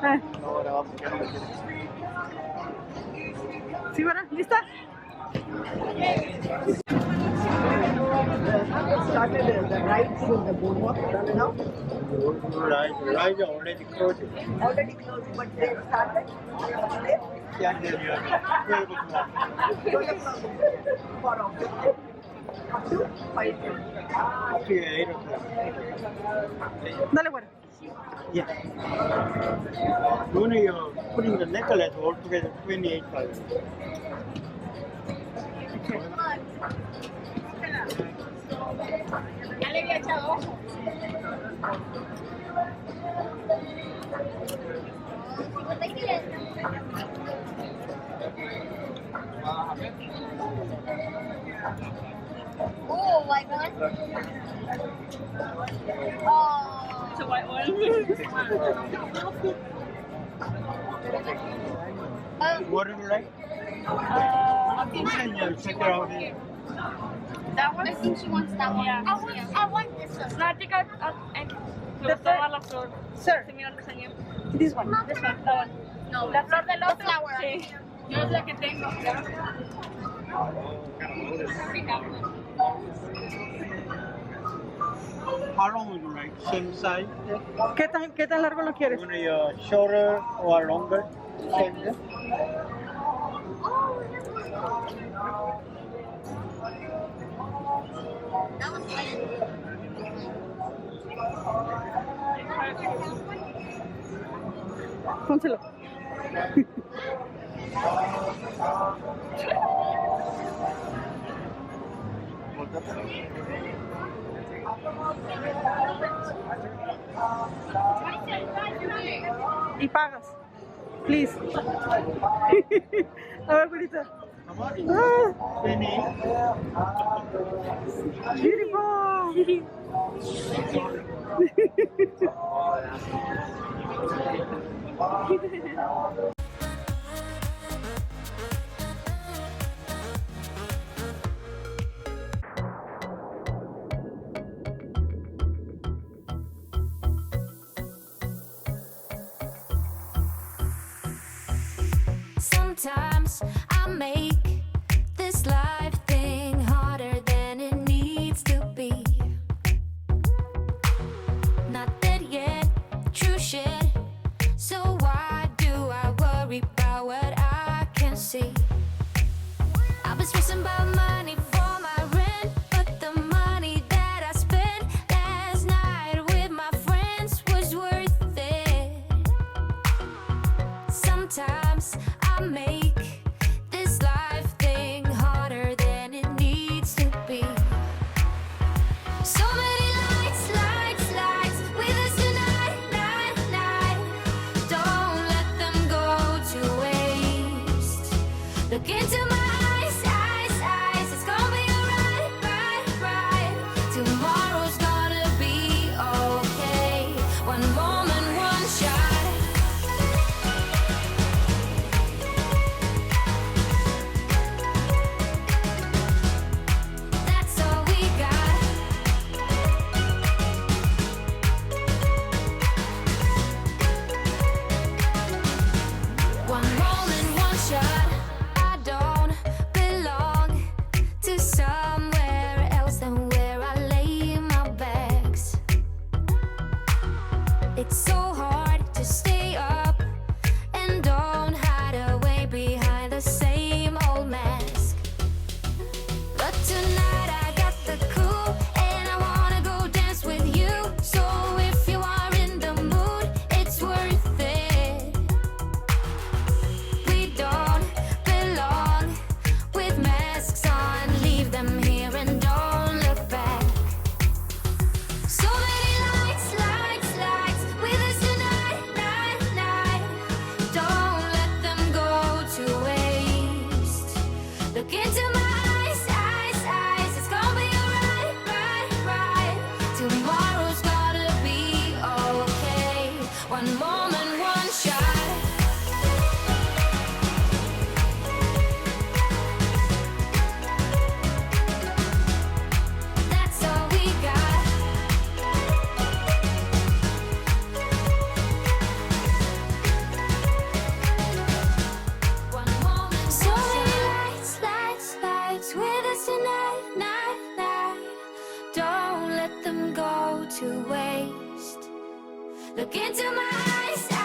No, grabamos. ¿Sí, verdad? ¿Lista? Started the right from the boardwalk now. Right already closed. Already closed, but they started. Yeah, yeah. 12 o'clock. 12 o'clock for office. Up to 5 p.m. Up to 8 o'clock. Dale, bueno. Yeah. When you're putting the necklace all together, 28,000. Ya le había echado ojo. Oh, white one. Oh, it's a white one. What do you like? Check it out. That one? I think she wants that one. Yeah. I want this one. No, I think I me gustaba la flor. Sir, Se mira el diseño. this one. This one, that one. No, la flor del otro. Sí. Yo es la que tengo. How long would you like? Same size? ¿Qué tan largo lo quieres? You want your shorter or longer? Same. Pónselo. Y pagas. Please. A ver, bonita. Penny. Beautiful. Sometimes I make this life thing harder than it needs to be. Not dead yet, true shit. So why do I worry about what I can see? I've been stressing about money for my rent, but the money that I spent last night with my friends was worth it. Sometimes I make this life thing harder than it needs to be. So many lights, lights, lights with us tonight, night, night. Don't let them go to waste. Look into my eyes, eyes, eyes. It's gonna be alright, right, right. Tomorrow's gonna be okay. One moment, one shot. That's all we got. One moment, one shot. I don't belong to somewhere else than where I lay my bags. It's so hard to stay up and don't hide away behind the same old mask. But tonight I got the cool and I wanna go dance with you. So if you are in the mood, it's worth it. We don't belong with masks on. Leave them here and don't look back. So many lights, lights, lights with us tonight, night, Look into my eyes.